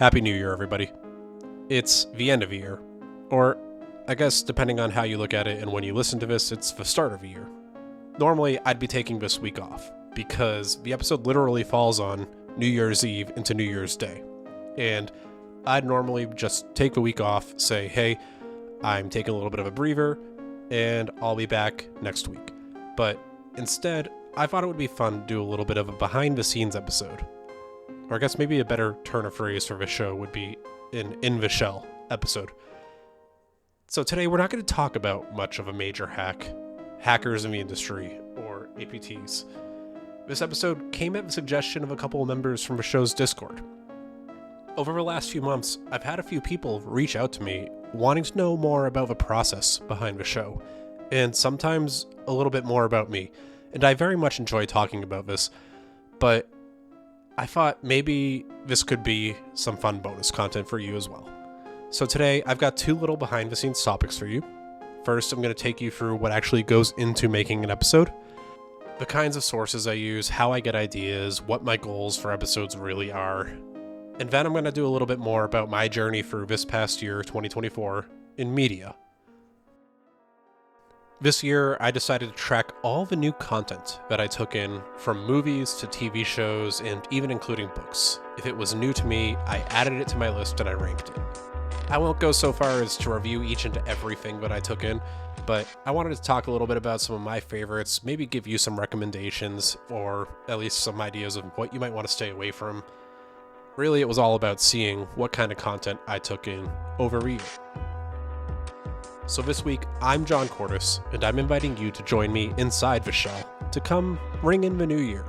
Happy New Year, everybody. It's the end of a year. Or, I guess, depending on how you look at it and when you listen to this, it's the start of a year. Normally, I'd be taking this week off, because the episode literally falls on New Year's Eve into New Year's Day. And I'd normally just take the week off, say, hey, I'm taking a little bit of a breather, and I'll be back next week. But instead, I thought it would be fun to do a little bit of a behind-the-scenes episode. Or I guess maybe a better turn of phrase for this show would be an In the Shell episode. So today we're not going to talk about much of a major hack, hackers in the industry, or APTs. This episode came at the suggestion of a couple of members from the show's Discord. Over the last few months, I've had a few people reach out to me wanting to know more about the process behind the show, and sometimes a little bit more about me. And I very much enjoy talking about this, but I thought maybe this could be some fun bonus content for you as well. So today, I've got two little behind-the-scenes topics for you. First, I'm going to take you through what actually goes into making an episode, the kinds of sources I use, how I get ideas, what my goals for episodes really are, and then I'm going to do a little bit more about my journey through this past year, 2024, in media. This year, I decided to track all the new content that I took in, from movies to TV shows, and even including books. If it was new to me, I added it to my list and I ranked it. I won't go so far as to review each and everything that I took in, but I wanted to talk a little bit about some of my favorites, maybe give you some recommendations, or at least some ideas of what you might want to stay away from. Really, it was all about seeing what kind of content I took in over a year. So this week, I'm John Cordes, and I'm inviting you to join me inside the shell to come ring in the new year.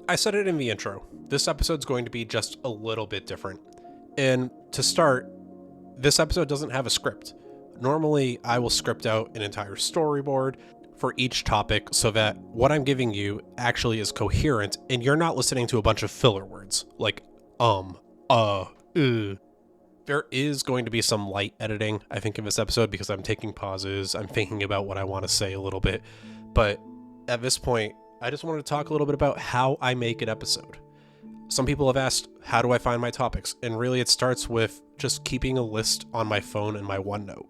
I said it in the intro, this episode's going to be just a little bit different. And to start, this episode doesn't have a script. Normally, I will script out an entire storyboard for each topic so that what I'm giving you actually is coherent and you're not listening to a bunch of filler words, like There is going to be some light editing, I think, in this episode because I'm taking pauses, I'm thinking about what I want to say a little bit, but at this point, I just wanted to talk a little bit about how I make an episode. Some people have asked, how do I find my topics? And really it starts with just keeping a list on my phone and my OneNote.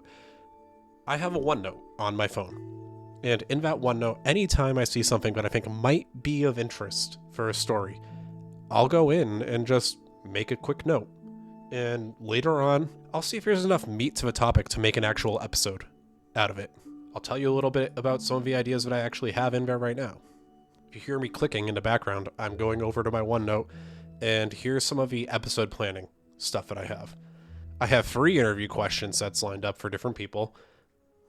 I have a OneNote on my phone, and in that OneNote, anytime I see something that I think might be of interest for a story, I'll go in and just make a quick note. And later on, I'll see if there's enough meat to the topic to make an actual episode out of it. I'll tell you a little bit about some of the ideas that I actually have in there right now. If you hear me clicking in the background, I'm going over to my OneNote, and here's some of the episode planning stuff that I have. I have 3 interview question sets lined up for different people.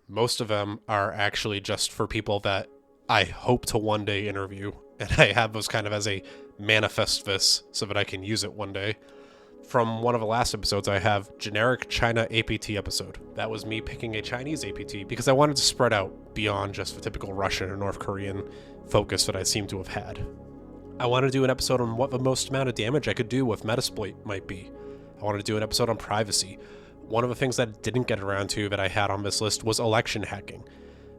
Most of them are actually just for people that I hope to one day interview, and I have those kind of as a manifest this so that I can use it one day. From one of the last episodes, I have generic China APT episode. That was me picking a Chinese APT because I wanted to spread out beyond just the typical Russian or North Korean focus that I seem to have had. I want to do an episode on what the most amount of damage I could do with Metasploit might be. I wanted to do an episode on privacy. One of the things that I didn't get around to that I had on this list was election hacking.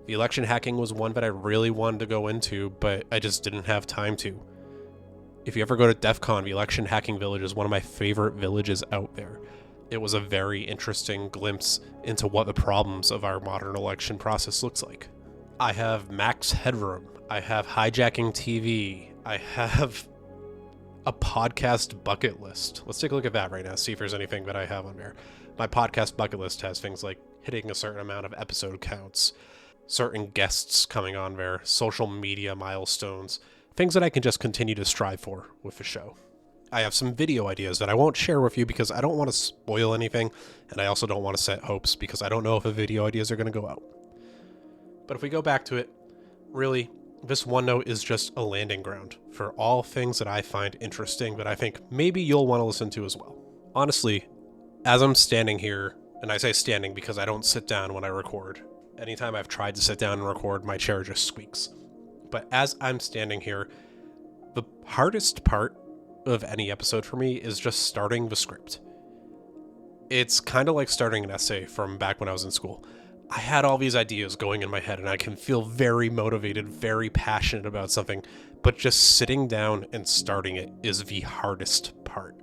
The election hacking was one that I really wanted to go into, but I just didn't have time to. If you ever go to DEF CON, the election hacking village is one of my favorite villages out there. It was a very interesting glimpse into what the problems of our modern election process looks like. I have Max Headroom. I have Hijacking TV. I have a podcast bucket list. Let's take a look at that right now, see if there's anything that I have on there. My podcast bucket list has things like hitting a certain amount of episode counts, certain guests coming on there, social media milestones, things that I can just continue to strive for with the show. I have some video ideas that I won't share with you because I don't want to spoil anything, and I also don't want to set hopes because I don't know if the video ideas are going to go out. But if we go back to it, really, this OneNote is just a landing ground for all things that I find interesting that I think maybe you'll want to listen to as well. Honestly, as I'm standing here, and I say standing because I don't sit down when I record. Anytime I've tried to sit down and record, my chair just squeaks. But as I'm standing here, the hardest part of any episode for me is just starting the script. It's kind of like starting an essay from back when I was in school. I had all these ideas going in my head and I can feel very motivated, very passionate about something, but just sitting down and starting it is the hardest part.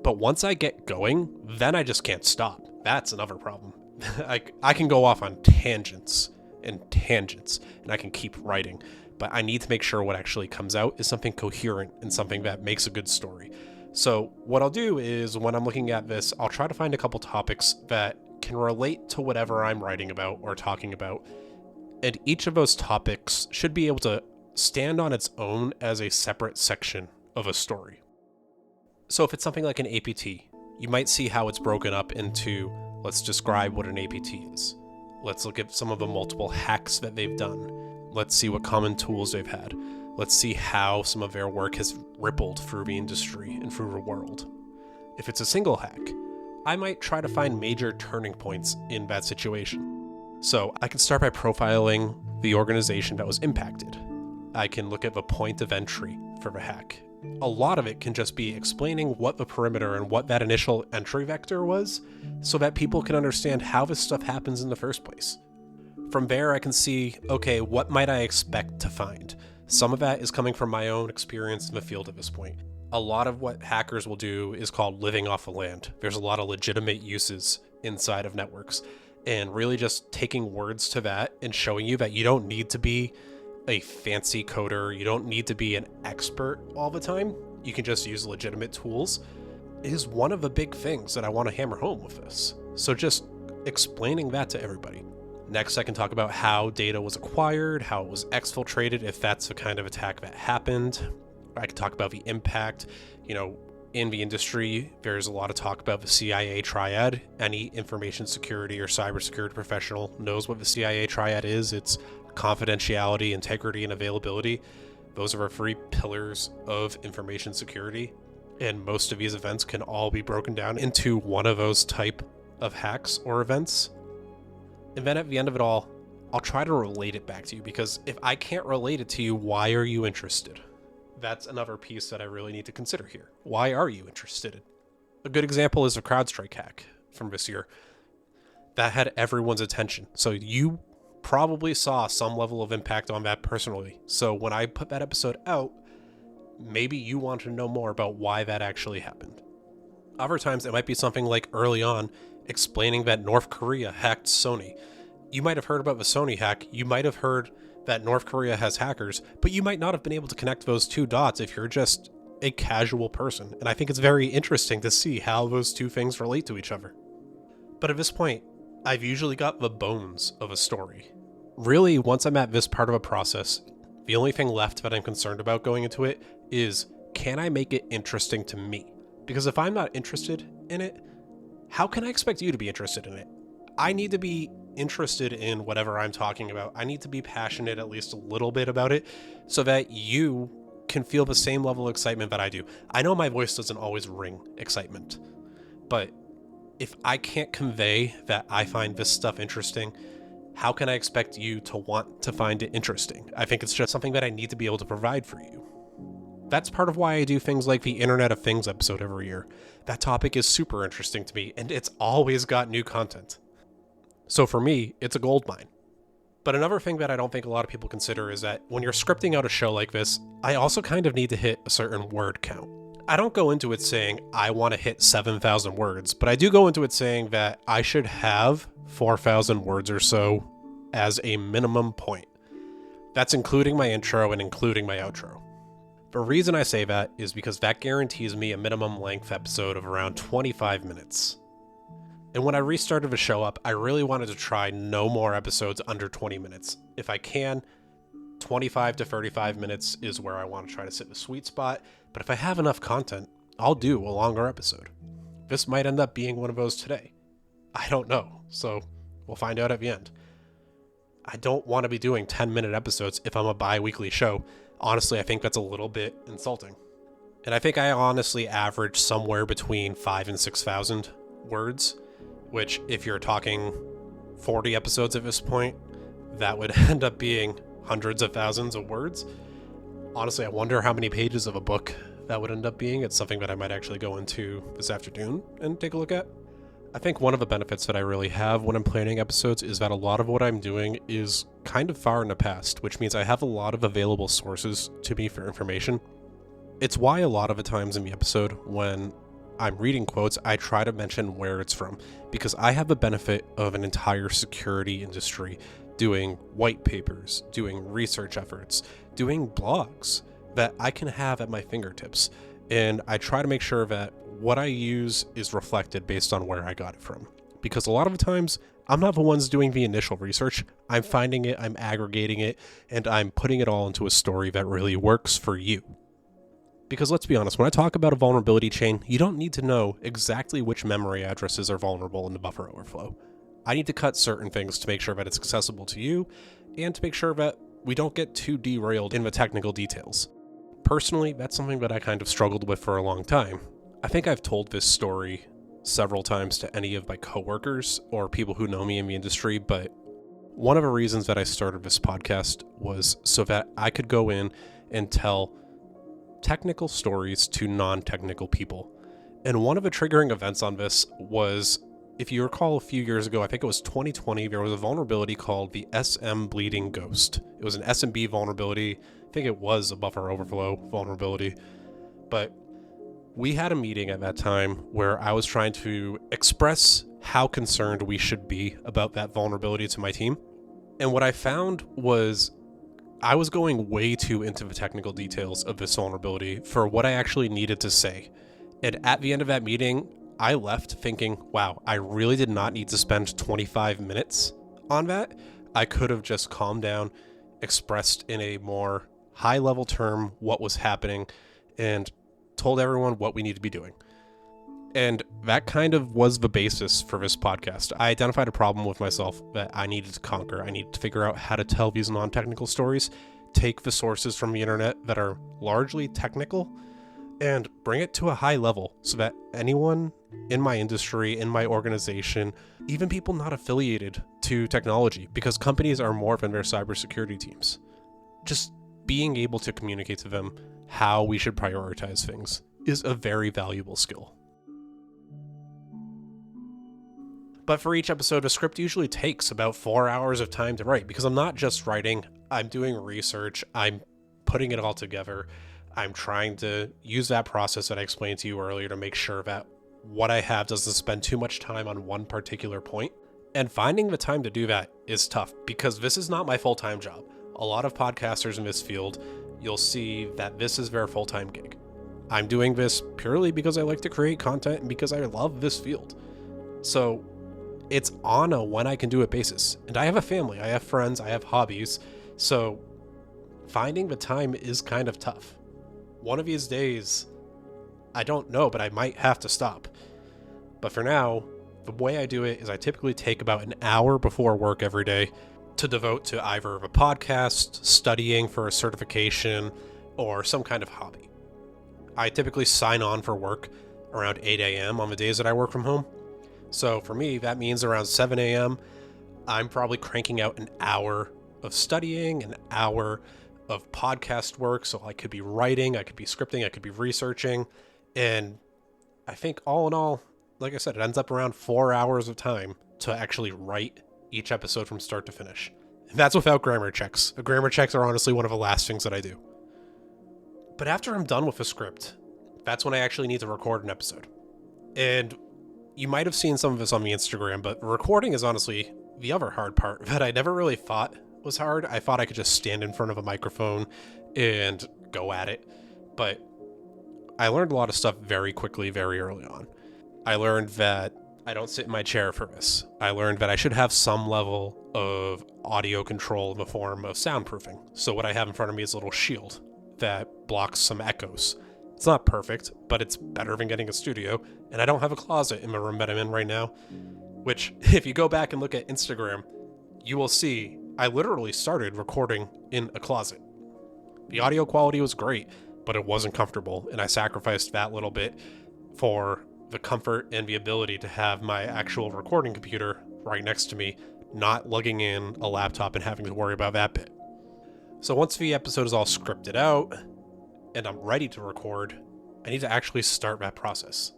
But once I get going, then I just can't stop. That's another problem. I can go off on tangents, and I can keep writing, but I need to make sure what actually comes out is something coherent and something that makes a good story. So what I'll do is when I'm looking at this, I'll try to find a couple topics that can relate to whatever I'm writing about or talking about. And each of those topics should be able to stand on its own as a separate section of a story. So if it's something like an APT, you might see how it's broken up into, let's describe what an APT is. Let's look at some of the multiple hacks that they've done. Let's see what common tools they've had. Let's see how some of their work has rippled through the industry and through the world. If it's a single hack, I might try to find major turning points in that situation. So I can start by profiling the organization that was impacted. I can look at the point of entry for the hack. A lot of it can just be explaining what the perimeter and what that initial entry vector was so that people can understand how this stuff happens in the first place. From there, I can see, okay, what might I expect to find? Some of that is coming from my own experience in the field at this point. A lot of what hackers will do is called living off the land. There's a lot of legitimate uses inside of networks, and really just taking words to that and showing you that you don't need to be a fancy coder, you don't need to be an expert all the time, you can just use legitimate tools, is one of the big things that I want to hammer home with this. So just explaining that to everybody. Next, I can talk about how data was acquired, how it was exfiltrated, if that's the kind of attack that happened. I can talk about the impact. In the industry, there's a lot of talk about the CIA triad. Any information security or cybersecurity professional knows what the CIA triad is. It's confidentiality, integrity, and availability. Those are our three pillars of information security. And most of these events can all be broken down into one of those type of hacks or events. And then at the end of it all, I'll try to relate it back to you, because if I can't relate it to you, why are you interested? That's another piece that I really need to consider here. Why are you interested? A good example is a CrowdStrike hack from this year. That had everyone's attention. So you probably saw some level of impact on that personally. So when I put that episode out, maybe you want to know more about why that actually happened. Other times it might be something like early on explaining that North Korea hacked Sony. You might have heard about the Sony hack. You might have heard that North Korea has hackers, but you might not have been able to connect those two dots if you're just a casual person. And I think it's very interesting to see how those two things relate to each other. But at this point, I've usually got the bones of a story. Really, once I'm at this part of a process, the only thing left that I'm concerned about going into it is, can I make it interesting to me? Because if I'm not interested in it, how can I expect you to be interested in it? I need to be interested in whatever I'm talking about. I need to be passionate at least a little bit about it so that you can feel the same level of excitement that I do. I know my voice doesn't always ring excitement, but if I can't convey that I find this stuff interesting, how can I expect you to want to find it interesting? I think it's just something that I need to be able to provide for you. That's part of why I do things like the Internet of Things episode every year. That topic is super interesting to me, and it's always got new content. So for me, it's a goldmine. But another thing that I don't think a lot of people consider is that when you're scripting out a show like this, I also kind of need to hit a certain word count. I don't go into it saying I want to hit 7,000 words, but I do go into it saying that I should have 4,000 words or so as a minimum point. That's including my intro and including my outro. The reason I say that is because that guarantees me a minimum length episode of around 25 minutes. And when I restarted the show up, I really wanted to try no more episodes under 20 minutes. If I can, 25 to 35 minutes is where I want to try to sit the sweet spot. But if I have enough content, I'll do a longer episode. This might end up being one of those today. I don't know, so we'll find out at the end. I don't want to be doing 10-minute episodes if I'm a bi-weekly show. Honestly, I think that's a little bit insulting. And I think I honestly average somewhere between 5,000 and 6,000 words, which if you're talking 40 episodes at this point, that would end up being hundreds of thousands of words. Honestly, I wonder how many pages of a book that would end up being. It's something that I might actually go into this afternoon and take a look at. I think one of the benefits that I really have when I'm planning episodes is that a lot of what I'm doing is kind of far in the past, which means I have a lot of available sources to me for information. It's why a lot of the times in the episode when I'm reading quotes, I try to mention where it's from, because I have the benefit of an entire security industry doing white papers, doing research efforts, doing blogs that I can have at my fingertips. And I try to make sure that what I use is reflected based on where I got it from. Because a lot of the times, I'm not the ones doing the initial research. I'm finding it, I'm aggregating it, and I'm putting it all into a story that really works for you. Because let's be honest, when I talk about a vulnerability chain, you don't need to know exactly which memory addresses are vulnerable in the buffer overflow. I need to cut certain things to make sure that it's accessible to you, and to make sure that we don't get too derailed in the technical details. Personally, that's something that I kind of struggled with for a long time. I think I've told this story several times to any of my coworkers or people who know me in the industry, but one of the reasons that I started this podcast was so that I could go in and tell technical stories to non-technical people. And one of the triggering events on this was, if you recall a few years ago, I think it was 2020, there was a vulnerability called the SM Bleeding Ghost. It was an SMB vulnerability. I think it was a buffer overflow vulnerability. But we had a meeting at that time where I was trying to express how concerned we should be about that vulnerability to my team. And what I found was I was going way too into the technical details of this vulnerability for what I actually needed to say. And at the end of that meeting, I left thinking, wow, I really did not need to spend 25 minutes on that. I could have just calmed down, expressed in a more high-level term what was happening, and told everyone what we need to be doing. And that kind of was the basis for this podcast. I identified a problem with myself that I needed to conquer. I needed to figure out how to tell these non-technical stories, take the sources from the internet that are largely technical, and bring it to a high level so that anyone in my industry, in my organization, even people not affiliated to technology, because companies are more than their cybersecurity teams, just being able to communicate to them how we should prioritize things is a very valuable skill. But for each episode, a script usually takes about 4 hours of time to write, because I'm not just writing, I'm doing research, I'm putting it all together, I'm trying to use that process that I explained to you earlier to make sure that what I have doesn't spend too much time on one particular point. And finding the time to do that is tough, because this is not my full-time job. A lot of podcasters in this field, you'll see that this is their full-time gig. I'm doing this purely because I like to create content and because I love this field. So it's on a when I can do it basis. And I have a family, I have friends, I have hobbies. So finding the time is kind of tough. One of these days, I don't know, but I might have to stop. But for now, the way I do it is I typically take about an hour before work every day to devote to either a podcast, studying for a certification, or some kind of hobby. I typically sign on for work around 8 a.m. on the days that I work from home. So for me, that means around 7 a.m., I'm probably cranking out an hour of studying, an hour of podcast work. So I could be writing, I could be scripting, I could be researching. And I think all in all, like I said, it ends up around 4 hours of time to actually write each episode from start to finish. And that's without grammar checks. The grammar checks are honestly one of the last things that I do. But after I'm done with a script, that's when I actually need to record an episode. And you might have seen some of this on the Instagram, but recording is honestly the other hard part that I never really thought was hard. I thought I could just stand in front of a microphone and go at it. But I learned a lot of stuff very quickly, very early on. I learned that I don't sit in my chair for this. I learned that I should have some level of audio control in the form of soundproofing. So what I have in front of me is a little shield that blocks some echoes. It's not perfect, but it's better than getting a studio, and I don't have a closet in the room that I'm in right now, which, if you go back and look at Instagram, you will see I literally started recording in a closet. The audio quality was great, but it wasn't comfortable, and I sacrificed that little bit for the comfort and the ability to have my actual recording computer right next to me, not lugging in a laptop and having to worry about that bit. So once the episode is all scripted out, and I'm ready to record, I need to actually start that process.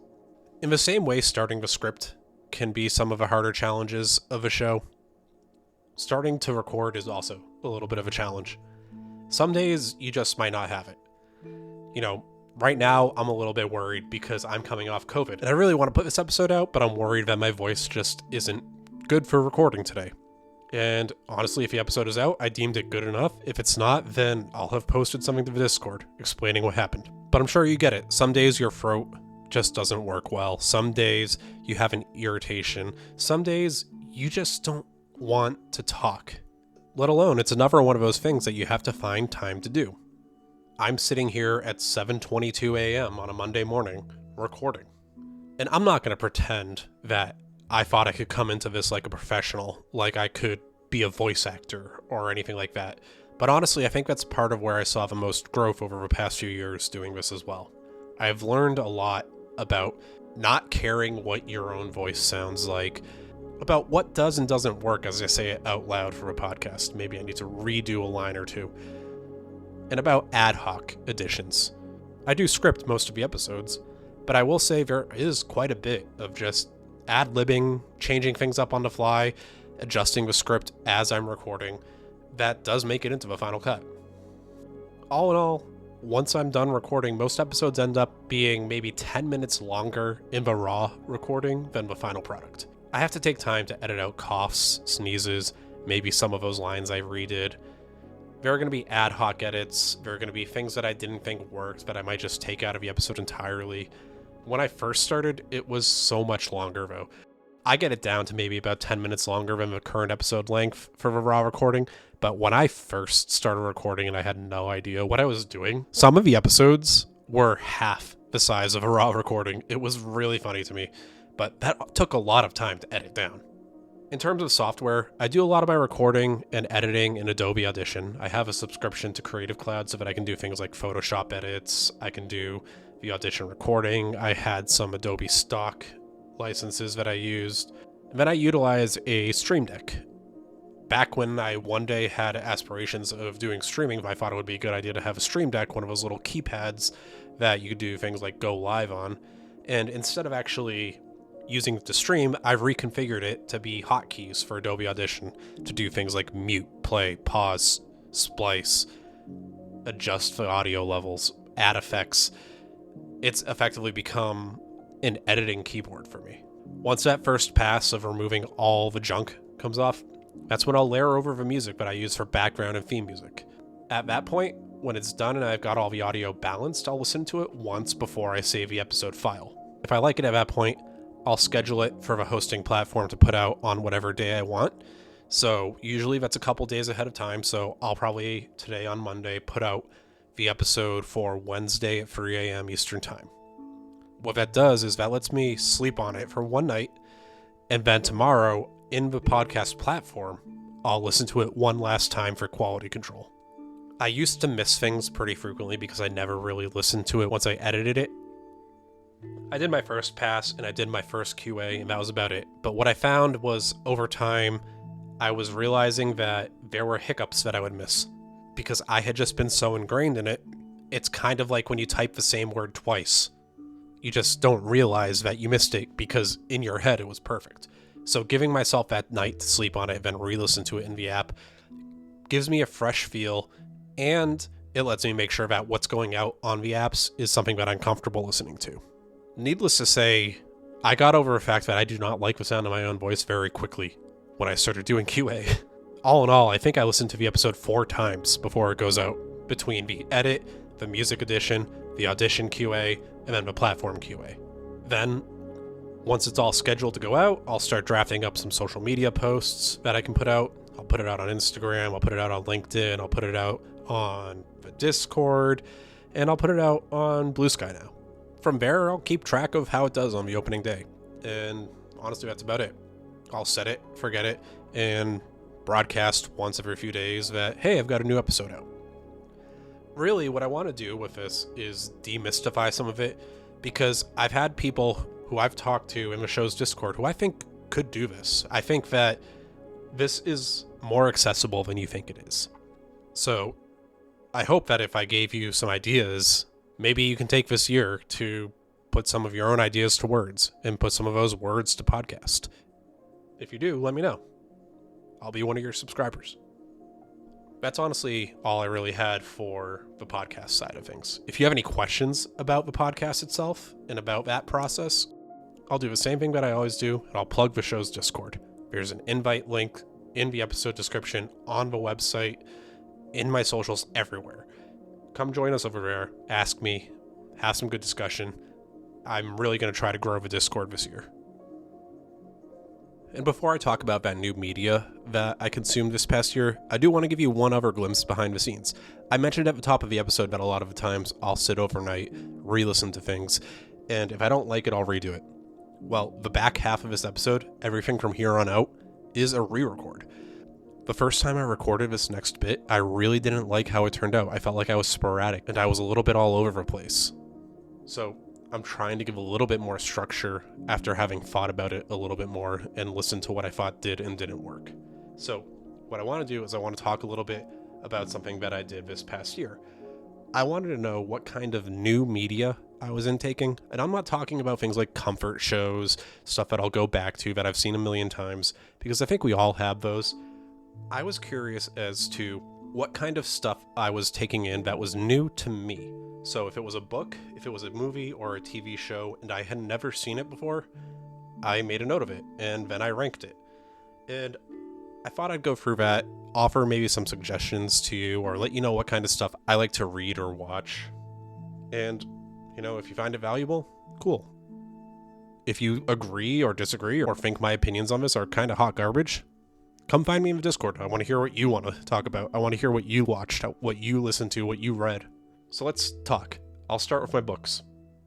In the same way starting the script can be some of the harder challenges of a show. Starting to record is also a little bit of a challenge. Some days you just might not have it. Right now I'm a little bit worried because I'm coming off COVID and I really want to put this episode out, but I'm worried that my voice just isn't good for recording today. And honestly, if the episode is out, I deemed it good enough. If it's not, then I'll have posted something to the Discord explaining what happened. But I'm sure you get it. Some days your throat just doesn't work well. Some days you have an irritation. Some days you just don't want to talk. Let alone, it's another one of those things that you have to find time to do. I'm sitting here at 7:22 a.m. on a Monday morning recording. And I'm not going to pretend that I thought I could come into this like a professional, like I could be a voice actor or anything like that. But honestly, I think that's part of where I saw the most growth over the past few years doing this as well. I've learned a lot about not caring what your own voice sounds like, about what does and doesn't work as I say it out loud for a podcast. Maybe I need to redo a line or two. And about ad hoc additions. I do script most of the episodes, but I will say there is quite a bit of just ad-libbing, changing things up on the fly, adjusting the script as I'm recording. That does make it into the final cut. All in all, once I'm done recording, most episodes end up being maybe 10 minutes longer in the raw recording than the final product. I have to take time to edit out coughs, sneezes, maybe some of those lines I redid. There are going to be ad hoc edits. There are going to be things that I didn't think worked that I might just take out of the episode entirely. When I first started, it was so much longer, though. I get it down to maybe about 10 minutes longer than the current episode length for the raw recording, but when I first started recording and I had no idea what I was doing, some of the episodes were half the size of a raw recording. It was really funny to me, but that took a lot of time to edit down. In terms of software, I do a lot of my recording and editing in Adobe Audition. I have a subscription to Creative Cloud so that I can do things like Photoshop edits. I can do the Audition recording. I had some Adobe stock licenses that I used. And then I utilize a Stream Deck. Back when I one day had aspirations of doing streaming, I thought it would be a good idea to have a Stream Deck, one of those little keypads that you could do things like go live on. And instead of actually using it to stream, I've reconfigured it to be hotkeys for Adobe Audition to do things like mute, play, pause, splice, adjust the audio levels, add effects. It's effectively become an editing keyboard for me. Once that first pass of removing all the junk comes off, that's when I'll layer over the music that I use for background and theme music. At that point, when it's done and I've got all the audio balanced, I'll listen to it once before I save the episode file. If I like it at that point, I'll schedule it for the hosting platform to put out on whatever day I want. So usually that's a couple days ahead of time. So I'll probably today on Monday put out the episode for Wednesday at 3 a.m. Eastern time. What that does is that lets me sleep on it for one night. And then tomorrow in the podcast platform, I'll listen to it one last time for quality control. I used to miss things pretty frequently because I never really listened to it once I edited it. I did my first pass and I did my first QA and that was about it. But what I found was over time, I was realizing that there were hiccups that I would miss because I had just been so ingrained in it. It's kind of like when you type the same word twice. You just don't realize that you missed it because in your head it was perfect. So giving myself that night to sleep on it, then re-listen to it in the app, gives me a fresh feel and it lets me make sure that what's going out on the apps is something that I'm comfortable listening to. Needless to say, I got over the fact that I do not like the sound of my own voice very quickly when I started doing QA. All in all, I think I listened to the episode 4 times before it goes out, between the edit, the music edition, the audition QA, and then the platform QA. Then, once it's all scheduled to go out, I'll start drafting up some social media posts that I can put out. I'll put it out on Instagram, I'll put it out on LinkedIn, I'll put it out on the Discord, and I'll put it out on Blue Sky now. From there, I'll keep track of how it does on the opening day. And honestly, that's about it. I'll set it, forget it, and broadcast once every few days that, hey, I've got a new episode out. Really, what I want to do with this is demystify some of it, because I've had people who I've talked to in the show's Discord who I think could do this. I think that this is more accessible than you think it is. So I hope that if I gave you some ideas, maybe you can take this year to put some of your own ideas to words and put some of those words to podcast? If you do, let me know. I'll be one of your subscribers. That's honestly all I really had for the podcast side of things. If you have any questions about the podcast itself and about that process, I'll do the same thing that I always do, and I'll plug the show's Discord. There's an invite link in the episode description, on the website, in my socials, everywhere. Come join us over there, ask me, have some good discussion. I'm really going to try to grow the Discord this year. And before I talk about that new media that I consumed this past year, I do want to give you one other glimpse behind the scenes. I mentioned at the top of the episode that a lot of the times I'll sit overnight, re-listen to things, and if I don't like it, I'll redo it. Well, the back half of this episode, everything from here on out, is a re-record. The first time I recorded this next bit, I really didn't like how it turned out. I felt like I was sporadic, and I was a little bit all over the place. So I'm trying to give a little bit more structure after having thought about it a little bit more and listened to what I thought did and didn't work. So what I want to do is I want to talk a little bit about something that I did this past year. I wanted to know what kind of new media I was intaking, and I'm not talking about things like comfort shows, stuff that I'll go back to that I've seen a million times, because I think we all have those. I was curious as to what kind of stuff I was taking in that was new to me. So if it was a book, if it was a movie or a TV show, and I had never seen it before, I made a note of it, and then I ranked it. And I thought I'd go through that, offer maybe some suggestions to you, or let you know what kind of stuff I like to read or watch. And, if you find it valuable, cool. If you agree or disagree or think my opinions on this are kind of hot garbage, come find me in the Discord. I want to hear what you want to talk about. I want to hear what you watched, what you listened to, what you read. So let's talk. I'll start with my books.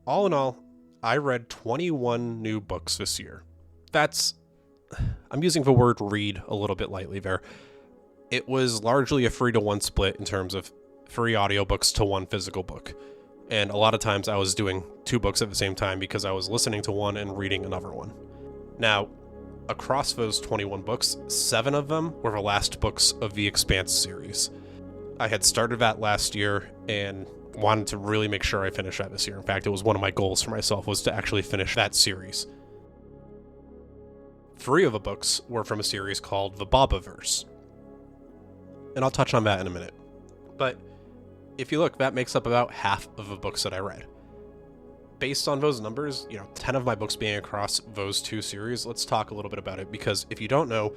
All in all, I read 21 new books this year. I'm using the word read a little bit lightly there. It was largely a 3-to-1 split in terms of 3 audiobooks to 1 physical book. And a lot of times I was doing 2 books at the same time because I was listening to one and reading another one. Now, across those 21 books, 7 of them were the last books of the Expanse series. I had started that last year and wanted to really make sure I finished that this year. In fact, it was one of my goals for myself was to actually finish that series. 3 of the books were from a series called The Bobaverse. And I'll touch on that in a minute. But if you look, that makes up about half of the books that I read. Based on those numbers, 10 of my books being across those 2 series, let's talk a little bit about it. Because if you don't know,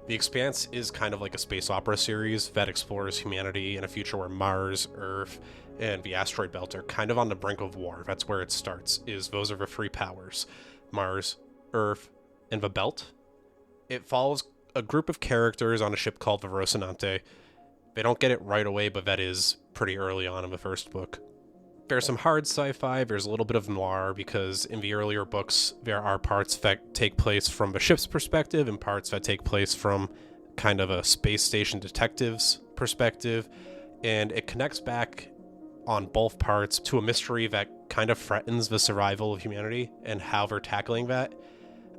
The Expanse is kind of like a space opera series that explores humanity in a future where Mars, Earth, and the asteroid belt are kind of on the brink of war. That's where it starts, those are the 3 powers: Mars, Earth, and the belt. It follows a group of characters on a ship called the Rocinante. They don't get it right away, but that is pretty early on in the first book. There's some hard sci-fi, there's a little bit of noir, because in the earlier books, there are parts that take place from the ship's perspective and parts that take place from kind of a space station detective's perspective, and it connects back on both parts to a mystery that kind of threatens the survival of humanity and how they're tackling that.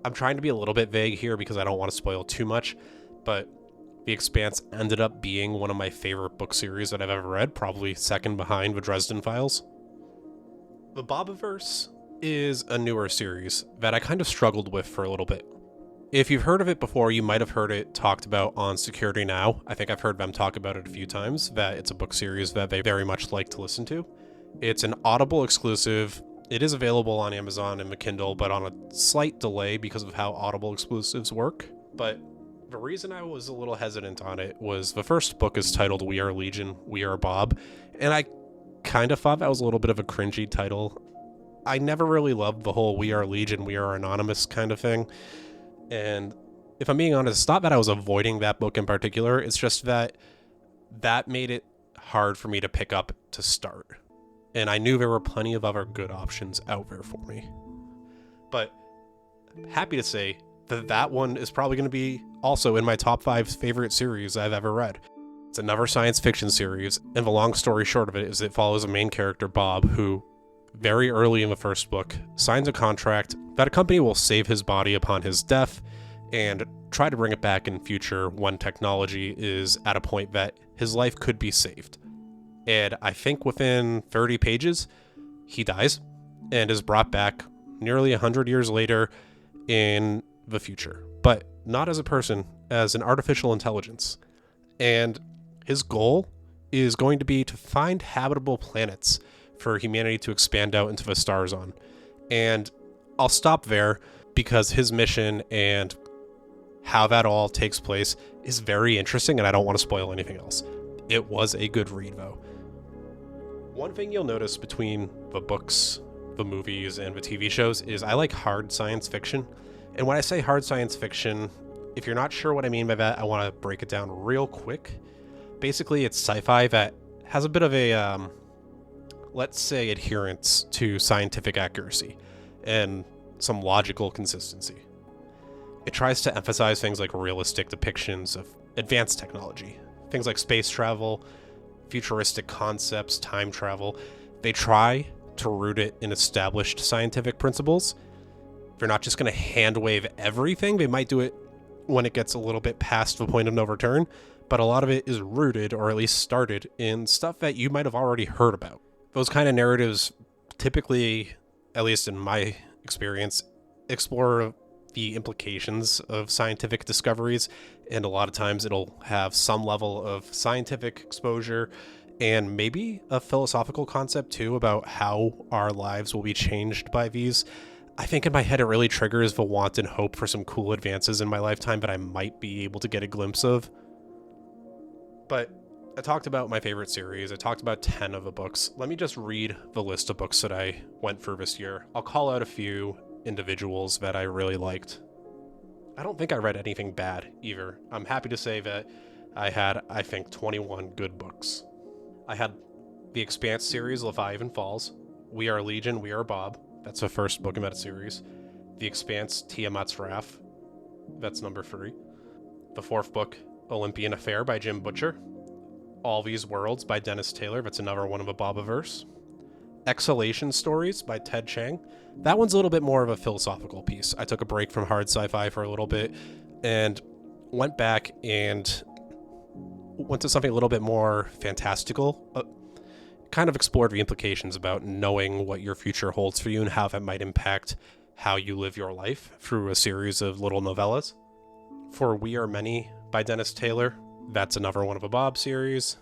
I'm trying to be a little bit vague here because I don't want to spoil too much, but The Expanse ended up being one of my favorite book series that I've ever read, probably second behind the Dresden Files. The Bobaverse is a newer series that I kind of struggled with for a little bit. If you've heard of it before, you might have heard it talked about on Security Now. I think I've heard them talk about it a few times, that it's a book series that they very much like to listen to. It's an Audible exclusive. It is available on Amazon and Kindle, but on a slight delay because of how Audible exclusives work. But the reason I was a little hesitant on it was the first book is titled We Are Legion, We Are Bob, and I kind of thought that was a little bit of a cringy title. I never really loved the whole We Are Legion, We Are Anonymous kind of thing, and if I'm being honest, it's not that I was avoiding that book in particular, it's just that made it hard for me to pick up to start, and I knew there were plenty of other good options out there for me. But happy to say that one is probably going to be also in my top 5 favorite series I've ever read. It's another science fiction series, and the long story short of it is it follows a main character, Bob, who very early in the first book signs a contract that a company will save his body upon his death and try to bring it back in future when technology is at a point that his life could be saved. And I think within 30 pages, he dies, and is brought back nearly 100 years later in the future, but not as a person, as an artificial intelligence. And his goal is going to be to find habitable planets for humanity to expand out into the stars on. And I'll stop there because his mission and how that all takes place is very interesting, and I don't want to spoil anything else. It was a good read, though. One thing you'll notice between the books, the movies, and the TV shows is I like hard science fiction. And when I say hard science fiction, if you're not sure what I mean by that, I want to break it down real quick. Basically, it's sci-fi that has a bit of a, let's say, adherence to scientific accuracy and some logical consistency. It tries to emphasize things like realistic depictions of advanced technology, things like space travel, futuristic concepts, time travel. They try to root it in established scientific principles. They're not just going to hand wave everything. They might do it when it gets a little bit past the point of no return, but a lot of it is rooted, or at least started, in stuff that you might have already heard about. Those kind of narratives typically, at least in my experience, explore the implications of scientific discoveries, and a lot of times it'll have some level of scientific exposure and maybe a philosophical concept too about how our lives will be changed by these. I think in my head it really triggers the want and hope for some cool advances in my lifetime that I might be able to get a glimpse of. But I talked about my favorite series. I talked about 10 of the books. Let me just read the list of books that I went through this year. I'll call out a few individuals that I really liked. I don't think I read anything bad either. I'm happy to say that I had, I think, 21 good books. I had the Expanse series, Leviathan Falls, We Are Legion, We Are Bob. That's the first book in that series. The Expanse, Tiamat's Wrath. That's number 3. The fourth book, Olympian Affair by Jim Butcher. All These Worlds by Dennis Taylor. That's another one of a Bobiverse. Exhalation Stories by Ted Chiang. That one's a little bit more of a philosophical piece. I took a break from hard sci-fi for a little bit and went back and went to something a little bit more fantastical. Kind of explored the implications about knowing what your future holds for you and how that might impact how you live your life through a series of little novellas. For We Are Many by Dennis Taylor, that's another one of a Bob series.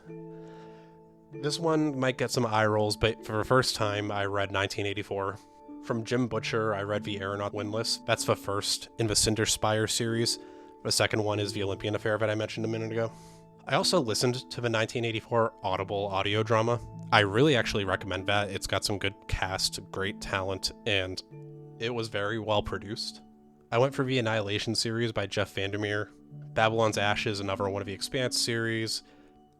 This one might get some eye rolls, but for the first time, I read 1984. From Jim Butcher, I read The Aeronaut Windlass. That's the first in the Cinder Spire series. The second one is The Olympian Affair that I mentioned a minute ago. I also listened to the 1984 Audible audio drama. I really actually recommend that. It's got some good cast, great talent, and it was very well produced. I went for the Annihilation series by Jeff Vandermeer. Babylon's Ashes, another one of the Expanse series.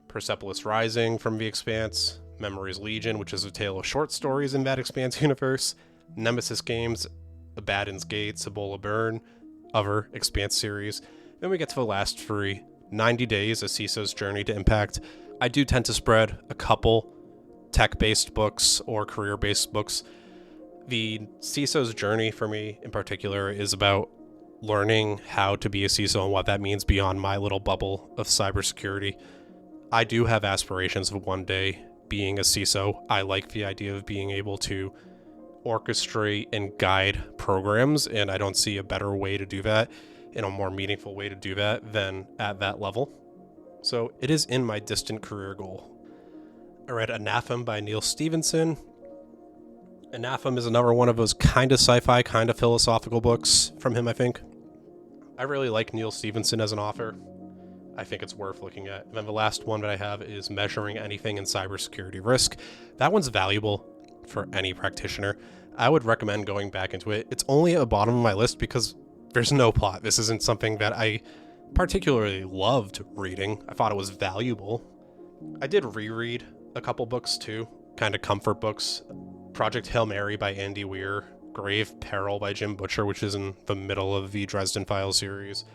Persepolis Rising from The Expanse. Memories Legion, which is a tale of short stories in that Expanse universe. Nemesis Games, Abaddon's Gate, Cibola Burn, other Expanse series. Then we get to the last 3. 90 Days, A CISO's Journey to Impact. I do tend to spread a couple tech-based books or career-based books. The CISO's Journey, for me in particular, is about learning how to be a CISO and what that means beyond my little bubble of cybersecurity. I do have aspirations of one day being a CISO. I like the idea of being able to orchestrate and guide programs, and I don't see a better way to do that, in a more meaningful way to do that, than at that level. So it is in my distant career goal. I read Anathema by Neal Stephenson. Anathema is another one of those kind of sci-fi, kind of philosophical books from him, I think. I really like Neal Stephenson as an author. I think it's worth looking at. And then the last one that I have is Measuring Anything in Cybersecurity Risk. That one's valuable for any practitioner. I would recommend going back into it. It's only at the bottom of my list because there's no plot. This isn't something that I particularly loved reading. I thought it was valuable. I did reread a couple books too, kind of comfort books. Project Hail Mary by Andy Weir, Grave Peril by Jim Butcher, which is in the middle of the Dresden Files series,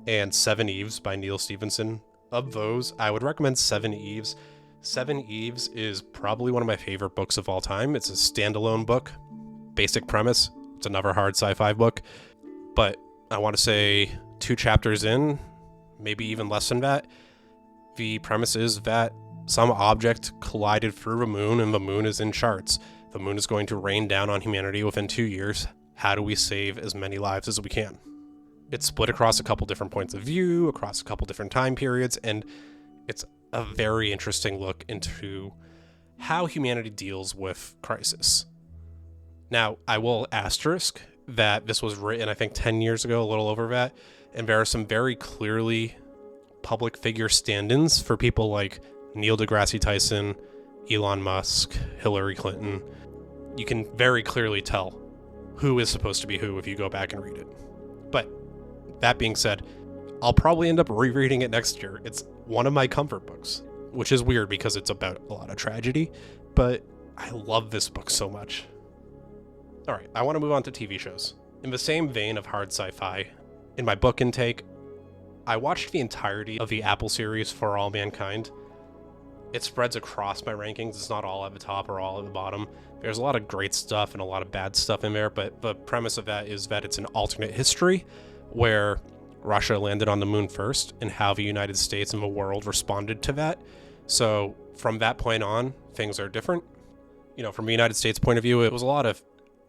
and Seven Eves by Neal Stephenson. Of those, I would recommend Seven Eves. Seven Eves is probably one of my favorite books of all time. It's a standalone book. Basic premise. It's another hard sci-fi book. But I want to say 2 chapters in, maybe even less than that, the premise is that some object collided through the moon and the moon is in charts. The moon is going to rain down on humanity within 2 years. How do we save as many lives as we can? It's split across a couple different points of view, across a couple different time periods, and it's a very interesting look into how humanity deals with crisis. Now, I will asterisk that this was written, I think, 10 years ago, a little over that, and there are some very clearly public figure stand-ins for people like Neil deGrasse Tyson, Elon Musk, Hillary Clinton. You can very clearly tell who is supposed to be who if you go back and read it. But that being said, I'll probably end up rereading it next year. It's one of my comfort books, which is weird because it's about a lot of tragedy, but I love this book so much. All right, I want to move on to TV shows. In the same vein of hard sci-fi, in my book intake, I watched the entirety of the Apple series For All Mankind. It spreads across my rankings. It's not all at the top or all at the bottom. There's a lot of great stuff and a lot of bad stuff in there, but the premise of that is that it's an alternate history where Russia landed on the moon first and how the United States and the world responded to that. So from that point on, things are different. You know, from the United States point of view, it was a lot of,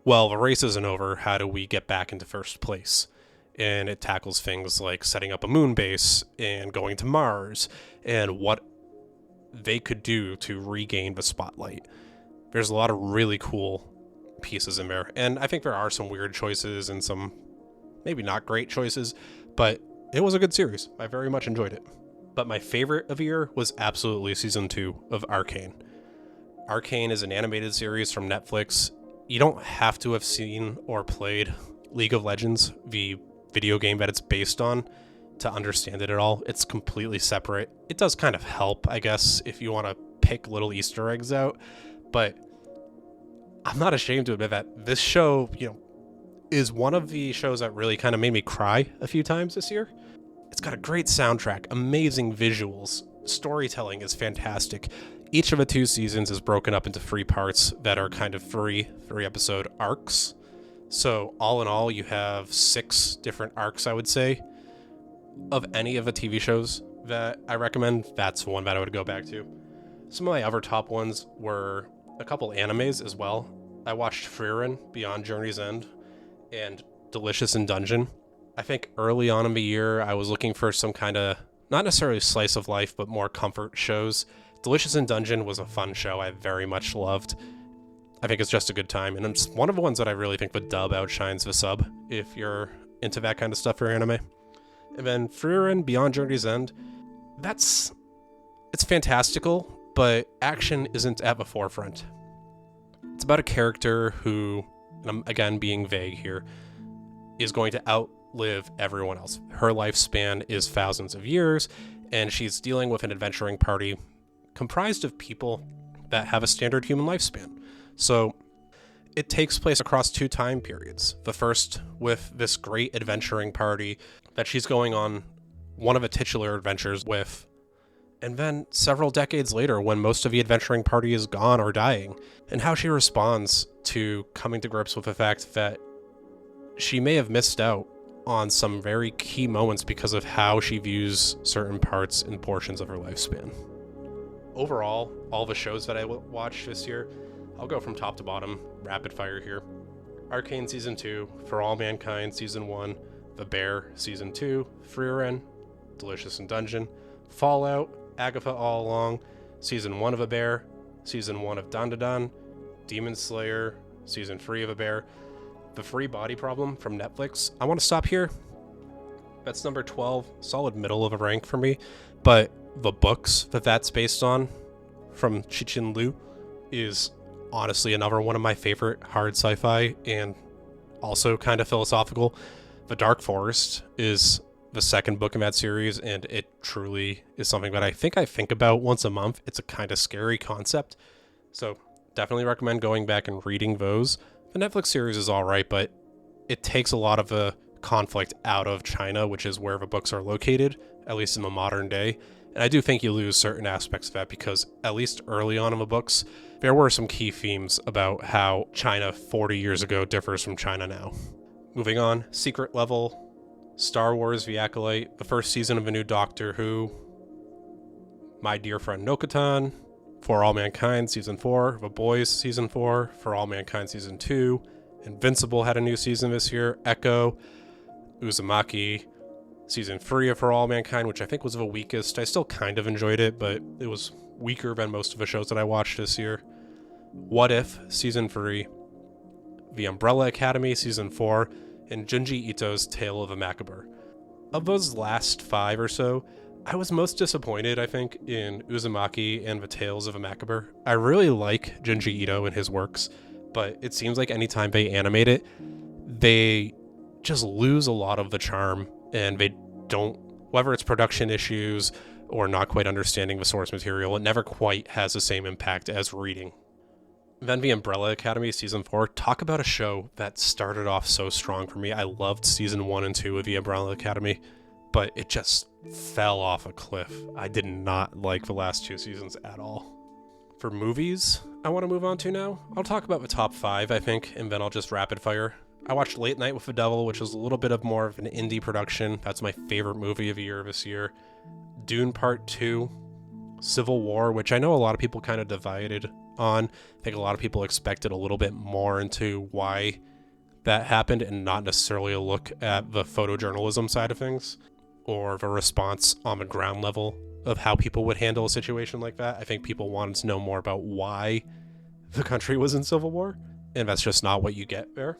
well, the race isn't over. How do we get back into first place? And it tackles things like setting up a moon base and going to Mars and what they could do to regain the spotlight. There's a lot of really cool pieces in there. And I think there are some weird choices and some maybe not great choices, but it was a good series. I very much enjoyed it. But my favorite of the year was absolutely season 2 of Arcane. Arcane is an animated series from Netflix. You don't have to have seen or played League of Legends, the video game that it's based on, to understand it at all. It's completely separate. It does kind of help, I guess, if you want to pick little Easter eggs out, but I'm not ashamed to admit that this show, is one of the shows that really kind of made me cry a few times this year. It's got a great soundtrack, amazing visuals, storytelling is fantastic. Each of the 2 seasons is broken up into 3 parts that are kind of 3 episode arcs. So all in all, you have 6 different arcs, I would say. Of any of the TV shows that I recommend, that's one that I would go back to. Some of my other top ones were a couple animes as well. I watched Frieren, Beyond Journey's End, and Delicious in Dungeon. I think early on in the year, I was looking for some kind of, not necessarily slice of life, but more comfort shows. Delicious in Dungeon was a fun show I very much loved. I think it's just a good time, and it's one of the ones that I really think the dub outshines the sub, if you're into that kind of stuff for anime. And then Frieren, Beyond Journey's End, it's fantastical, but action isn't at the forefront. It's about a character who, and I'm again being vague here, is going to outlive everyone else. Her lifespan is thousands of years, and she's dealing with an adventuring party comprised of people that have a standard human lifespan. So it takes place across 2 time periods. The first with this great adventuring party that she's going on one of the titular adventures with, and then several decades later when most of the adventuring party is gone or dying, and how she responds to coming to grips with the fact that she may have missed out on some very key moments because of how she views certain parts and portions of her lifespan. Overall, all the shows that I watched this year, I'll go from top to bottom, rapid fire here. Arcane Season 2, For All Mankind Season 1, The Bear Season 2, Frieren, Delicious in Dungeon, Fallout, Agatha All Along, Season 1 of A Bear, Season 1 of Dandadan, Demon Slayer, Season 3 of A Bear, The Free Body Problem from Netflix. I want to stop here. That's number 12, solid middle of a rank for me, but the books that's based on from Cixin Liu is honestly another one of my favorite hard sci-fi and also kind of philosophical. The Dark Forest is the second book in that series, and it truly is something that I think about once a month. It's a kind of scary concept, so definitely recommend going back and reading those. The Netflix series is all right, but it takes a lot of the conflict out of China, which is where the books are located, at least in the modern day. And I do think you lose certain aspects of that because, at least early on in the books, there were some key themes about how China 40 years ago differs from China now. Moving on, Secret Level, Star Wars The Acolyte, the first season of a new Doctor Who, My Dear Friend Nokotan, For All Mankind Season 4, The Boys Season 4, For All Mankind Season 2, Invincible had a new season this year, Echo, Uzumaki, Season 3 of For All Mankind, which I think was the weakest. I still kind of enjoyed it, but it was weaker than most of the shows that I watched this year. What If Season 3, The Umbrella Academy Season 4, and Junji Ito's Tale of a Macabre. Of those last 5 or so, I was most disappointed, I think, in Uzumaki and the Tales of a Macabre. I really like Junji Ito and his works, but it seems like anytime they animate it, they just lose a lot of the charm, and they don't, whether it's production issues or not quite understanding the source material, it never quite has the same impact as reading. Then The Umbrella Academy Season 4, talk about a show that started off so strong for me. I loved Season 1 and 2 of The Umbrella Academy, but it just fell off a cliff. I did not like the last 2 seasons at all. For movies, I want to move on to now. I'll talk about the top 5, I think, and then I'll just rapid fire. I watched Late Night with the Devil, which was a little bit of more of an indie production. That's my favorite movie of the year this year. Dune Part 2, Civil War, which I know a lot of people kind of divided on. I think a lot of people expected a little bit more into why that happened and not necessarily a look at the photojournalism side of things or the response on the ground level of how people would handle a situation like that. I think people wanted to know more about why the country was in civil war, and that's just not what you get there.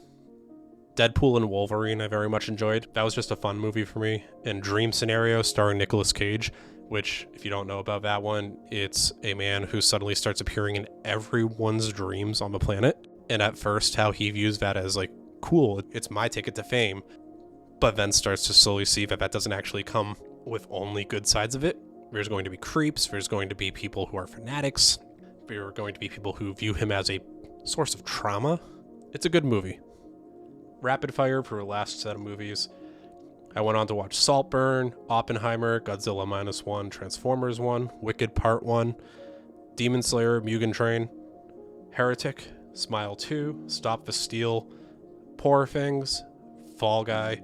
Deadpool and Wolverine I very much enjoyed. That was just a fun movie for me. And Dream Scenario starring Nicolas Cage, which, if you don't know about that one, it's a man who suddenly starts appearing in everyone's dreams on the planet. And at first, how he views that as like, cool, it's my ticket to fame, but then starts to slowly see that that doesn't actually come with only good sides of it. There's going to be creeps, there's going to be people who are fanatics, there are going to be people who view him as a source of trauma. It's a good movie. Rapid fire for the last set of movies. I went on to watch Saltburn, Oppenheimer, Godzilla -1, Transformers 1, Wicked Part 1, Demon Slayer, Mugen Train, Heretic, Smile 2, Stop the Steal, Poor Things, Fall Guy,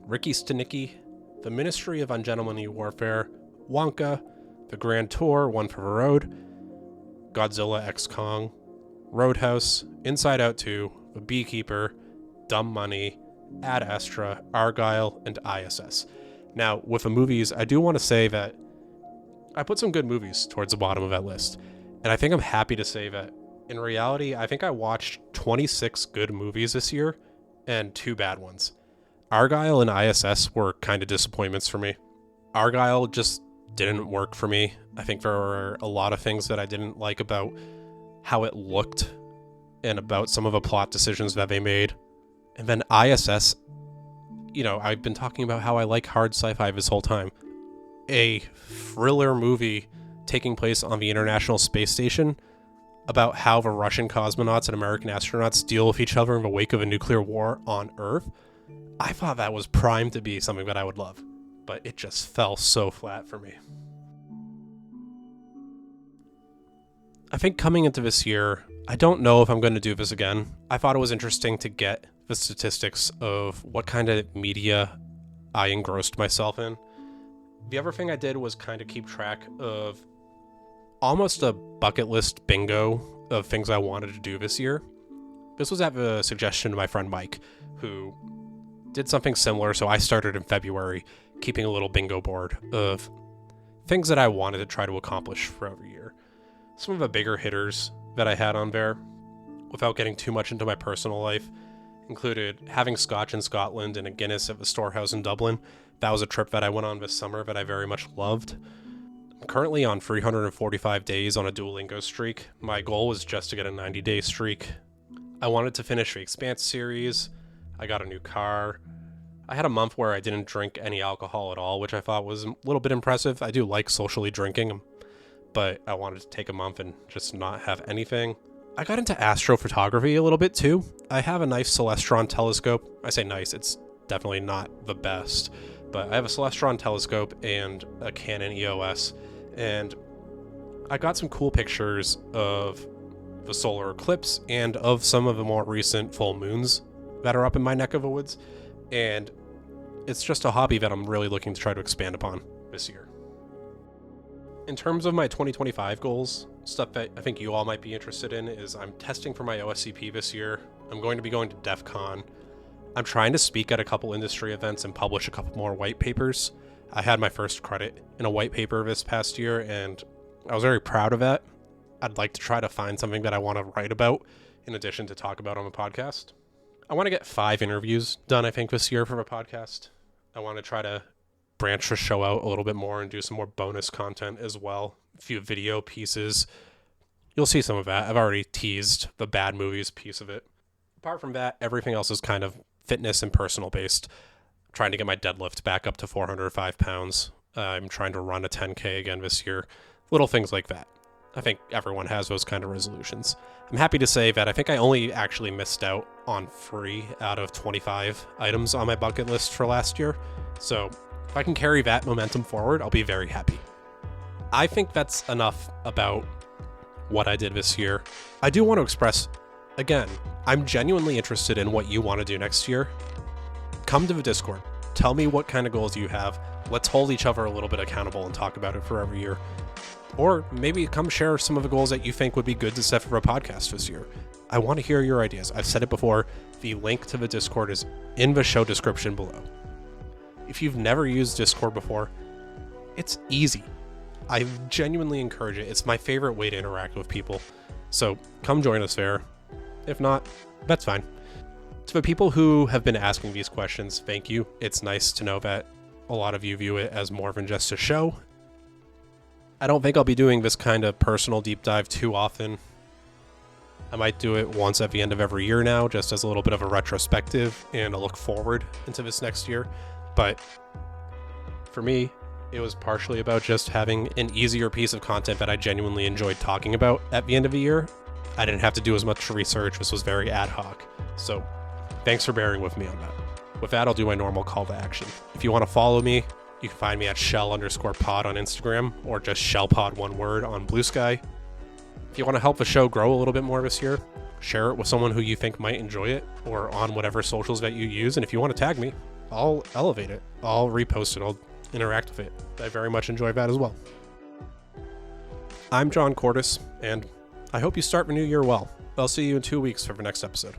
Ricky Stenicki, The Ministry of Ungentlemanly Warfare, Wonka, The Grand Tour, One for the Road, Godzilla x Kong, Roadhouse, Inside Out 2, The Beekeeper, Dumb Money, Ad Astra, Argyle, and ISS. Now, with the movies, I do want to say that I put some good movies towards the bottom of that list, and I think I'm happy to say that in reality, I think I watched 26 good movies this year and 2 bad ones. Argyle and ISS were kind of disappointments for me. Argyle just didn't work for me. I think there were a lot of things that I didn't like about how it looked and about some of the plot decisions that they made. And then ISS, you know, I've been talking about how I like hard sci-fi this whole time. A thriller movie taking place on the International Space Station about how the Russian cosmonauts and American astronauts deal with each other in the wake of a nuclear war on Earth. I thought that was primed to be something that I would love, but it just fell so flat for me. I think coming into this year, I don't know if I'm going to do this again. I thought it was interesting to get the statistics of what kind of media I engrossed myself in. The other thing I did was kind of keep track of almost a bucket list bingo of things I wanted to do this year. This was at the suggestion of my friend Mike, who did something similar, so I started in February keeping a little bingo board of things that I wanted to try to accomplish for every year. Some of the bigger hitters that I had on there, without getting too much into my personal life, included having scotch in Scotland and a Guinness at the Storehouse in Dublin. That was a trip that I went on this summer that I very much loved. I'm currently on 345 days on a Duolingo streak. My goal was just to get a 90-day streak. I wanted to finish the Expanse series. I got a new car. I had a month where I didn't drink any alcohol at all, which I thought was a little bit impressive. I do like socially drinking, but I wanted to take a month and just not have anything. I got into astrophotography a little bit too. I have a nice Celestron telescope. I say nice, it's definitely not the best, but I have a Celestron telescope and a Canon EOS, and I got some cool pictures of the solar eclipse and of some of the more recent full moons that are up in my neck of the woods, and it's just a hobby that I'm really looking to try to expand upon this year. In terms of my 2025 goals, stuff that I think you all might be interested in is I'm testing for my OSCP this year. I'm going to be going to DEF CON. I'm trying to speak at a couple industry events and publish a couple more white papers. I had my first credit in a white paper this past year, and I was very proud of that. I'd like to try to find something that I want to write about in addition to talk about on the podcast. I want to get 5 interviews done, I think, this year for a podcast. I want to try to branch the show out a little bit more and do some more bonus content as well. A few video pieces. You'll see some of that. I've already teased the bad movies piece of it. Apart from that, everything else is kind of fitness and personal based. I'm trying to get my deadlift back up to 405 pounds. I'm trying to run a 10K again this year. Little things like that. I think everyone has those kind of resolutions. I'm happy to say that I think I only actually missed out on 3 out of 25 items on my bucket list for last year. So if I can carry that momentum forward, I'll be very happy. I think that's enough about what I did this year. I do want to express, again, I'm genuinely interested in what you want to do next year. Come to the Discord. Tell me what kind of goals you have. Let's hold each other a little bit accountable and talk about it for every year. Or maybe come share some of the goals that you think would be good to set for a podcast this year. I want to hear your ideas. I've said it before. The link to the Discord is in the show description below. If you've never used Discord before, it's easy. I genuinely encourage it. It's my favorite way to interact with people. So come join us there. If not, that's fine. To the people who have been asking these questions, thank you. It's nice to know that a lot of you view it as more than just a show. I don't think I'll be doing this kind of personal deep dive too often. I might do it once at the end of every year now, just as a little bit of a retrospective and a look forward into this next year. But for me, it was partially about just having an easier piece of content that I genuinely enjoyed talking about at the end of the year. I didn't have to do as much research. This was very ad hoc. So thanks for bearing with me on that. With that, I'll do my normal call to action. If you want to follow me, you can find me at shell_pod on Instagram, or just shellpod, one word, on Blue Sky. If you want to help the show grow a little bit more this year, share it with someone who you think might enjoy it, or on whatever socials that you use. And if you want to tag me, I'll elevate it. I'll repost it. I'll interact with it. I very much enjoy that as well. I'm John Cordes, and I hope you start the new year well. I'll see you in 2 weeks for the next episode.